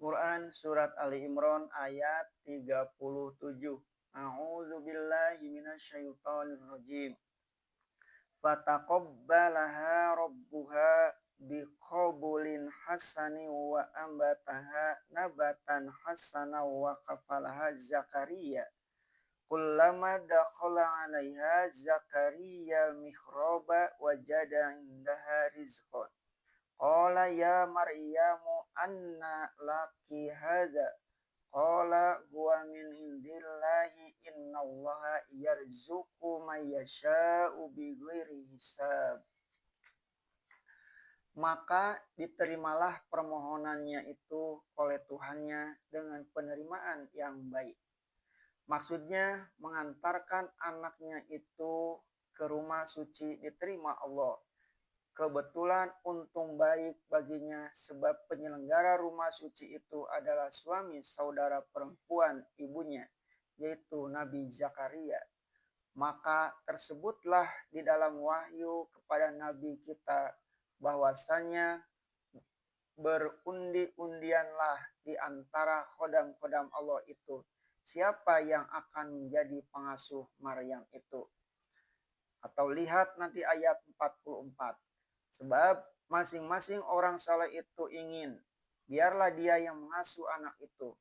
Quran Surat Ali Imran ayat 37. A'udzubillahi minasyaitonirrajim. Fataqabbalaha rabbuha biqabulin hasani wa ambataha nabatan hasana wa kafalaha Zakaria. Kullama dakhala 'alaiha Zakaria mihraba wajada indaha rizqan. Qala ya Maryamu anna laki hadza. Qala huwa min indillahi innallaha yarzuqu may yasha'u bighairi hisab. Maka diterimalah permohonannya itu oleh Tuhannya dengan penerimaan yang baik. Maksudnya mengantarkan anaknya itu ke rumah suci diterima Allah. Kebetulan untung baik baginya sebab penyelenggara rumah suci itu adalah suami saudara perempuan ibunya, yaitu Nabi Zakaria. Maka tersebutlah di dalam wahyu kepada Nabi kita bahwasanya berundi-undianlah di antara khodam-khodam Allah itu. Siapa yang akan menjadi pengasuh Maryam itu? Atau lihat nanti ayat 44. Sebab masing-masing orang saleh itu ingin, biarlah dia yang mengasuh anak itu.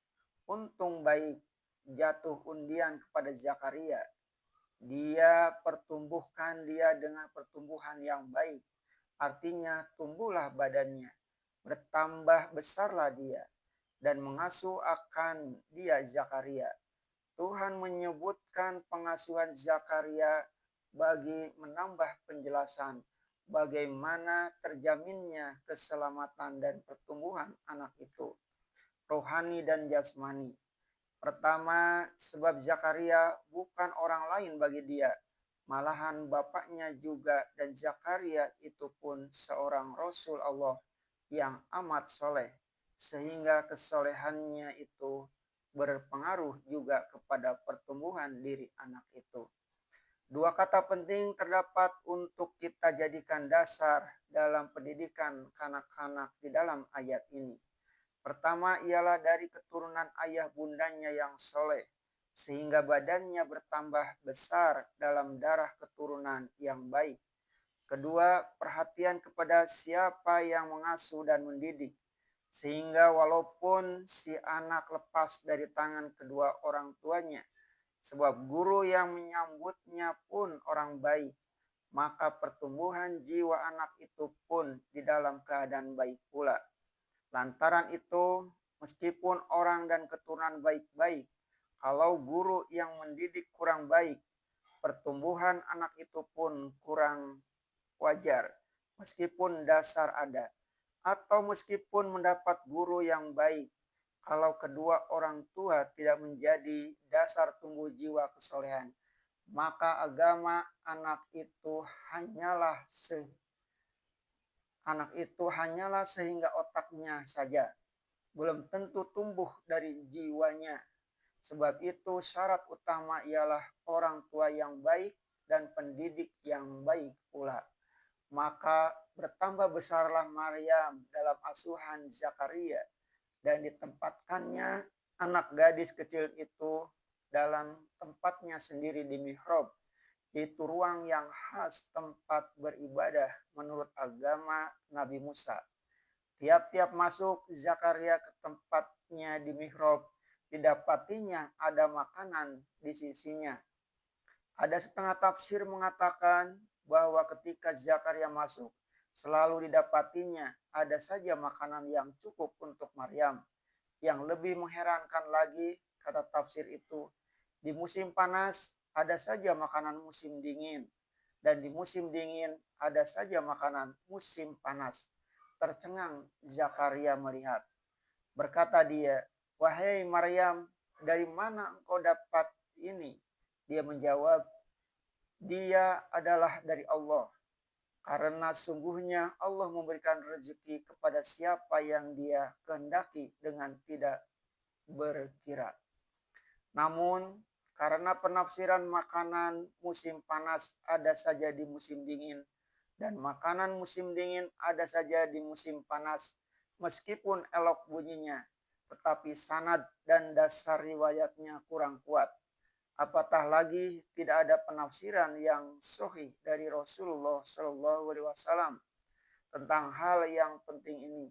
Untung baik jatuh undian kepada Zakaria. Dia pertumbuhkan dia dengan pertumbuhan yang baik. Artinya tumbuhlah badannya, bertambah besarlah dia, dan mengasuh akan dia Zakaria. Tuhan menyebutkan pengasuhan Zakaria bagi menambah penjelasan bagaimana terjaminnya keselamatan dan pertumbuhan anak itu, rohani dan jasmani. Pertama, sebab Zakaria bukan orang lain bagi dia, malahan bapaknya juga, dan Zakaria itu pun seorang Rasul Allah yang amat soleh, sehingga kesolehannya itu berpengaruh juga kepada pertumbuhan diri anak itu. Dua kata penting terdapat untuk kita jadikan dasar dalam pendidikan kanak-kanak di dalam ayat ini. Pertama ialah dari keturunan ayah bundanya yang soleh, sehingga badannya bertambah besar dalam darah keturunan yang baik. Kedua, perhatian kepada siapa yang mengasuh dan mendidik, sehingga walaupun si anak lepas dari tangan kedua orang tuanya, sebab guru yang menyambutnya pun orang baik, maka pertumbuhan jiwa anak itu pun di dalam keadaan baik pula. Lantaran itu, meskipun orang dan keturunan baik-baik, kalau guru yang mendidik kurang baik, pertumbuhan anak itu pun kurang wajar, meskipun dasar ada. Atau meskipun mendapat guru yang baik, kalau kedua orang tua tidak menjadi dasar tumbuh jiwa kesolehan, maka agama anak itu hanyalah sehingga otaknya saja, belum tentu tumbuh dari jiwanya. Sebab itu syarat utama ialah orang tua yang baik dan pendidik yang baik pula. Maka bertambah besarlah Maryam dalam asuhan Zakaria, dan ditempatkannya anak gadis kecil itu dalam tempatnya sendiri di mihrab, yaitu ruang yang khas tempat beribadah menurut agama Nabi Musa. Tiap-tiap masuk Zakaria ke tempatnya di mihrab, didapatinya ada makanan di sisinya. Ada setengah tafsir mengatakan bahwa ketika Zakaria masuk, selalu didapatinya ada saja makanan yang cukup untuk Maryam. Yang lebih mengherankan lagi, kata tafsir itu, di musim panas ada saja makanan musim dingin, dan di musim dingin ada saja makanan musim panas. Tercengang Zakaria melihat. Berkata dia, "Wahai Maryam, dari mana engkau dapat ini?" Dia menjawab, "Dia adalah dari Allah. Karena sungguhnya Allah memberikan rezeki kepada siapa yang dia kehendaki dengan tidak berkira." Namun, karena penafsiran makanan musim panas ada saja di musim dingin, dan makanan musim dingin ada saja di musim panas, meskipun elok bunyinya, tetapi sanad dan dasar riwayatnya kurang kuat. Apatah lagi tidak ada penafsiran yang sahih dari Rasulullah Shallallahu Alaihi Wasallam tentang hal yang penting ini.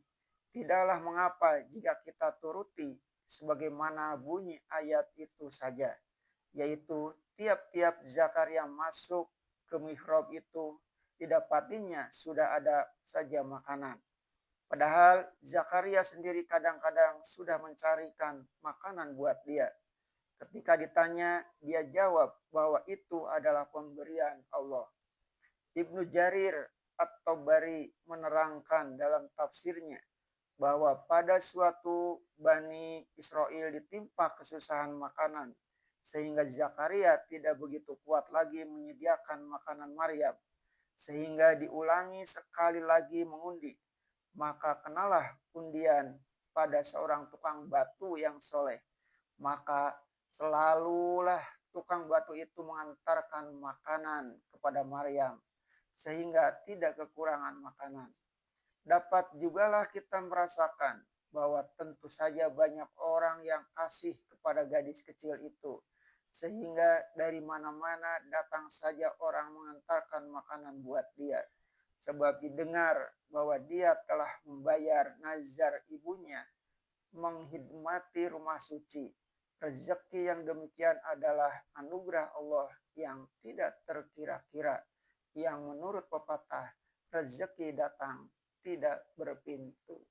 Tidaklah mengapa jika kita turuti sebagaimana bunyi ayat itu saja, yaitu tiap-tiap Zakaria masuk ke mihrab itu didapatinya sudah ada saja makanan. Padahal Zakaria sendiri kadang-kadang sudah mencarikan makanan buat dia. Ketika ditanya, dia jawab bahwa itu adalah pemberian Allah. Ibnu Jarir At-Tabari menerangkan dalam tafsirnya bahwa pada suatu Bani Israel ditimpa kesusahan makanan sehingga Zakaria tidak begitu kuat lagi menyediakan makanan Maryam sehingga diulangi sekali lagi mengundi, maka kenalah undian pada seorang tukang batu yang soleh, maka selalulah tukang batu itu mengantarkan makanan kepada Maryam sehingga tidak kekurangan makanan. Dapat jugalah kita merasakan bahwa tentu saja banyak orang yang kasih kepada gadis kecil itu, sehingga dari mana-mana datang saja orang mengantarkan makanan buat dia. Sebab didengar bahwa dia telah membayar nazar ibunya menghidmati rumah suci. Rezeki yang demikian adalah anugerah Allah yang tidak terkira-kira, yang menurut pepatah rezeki datang tidak berpintu.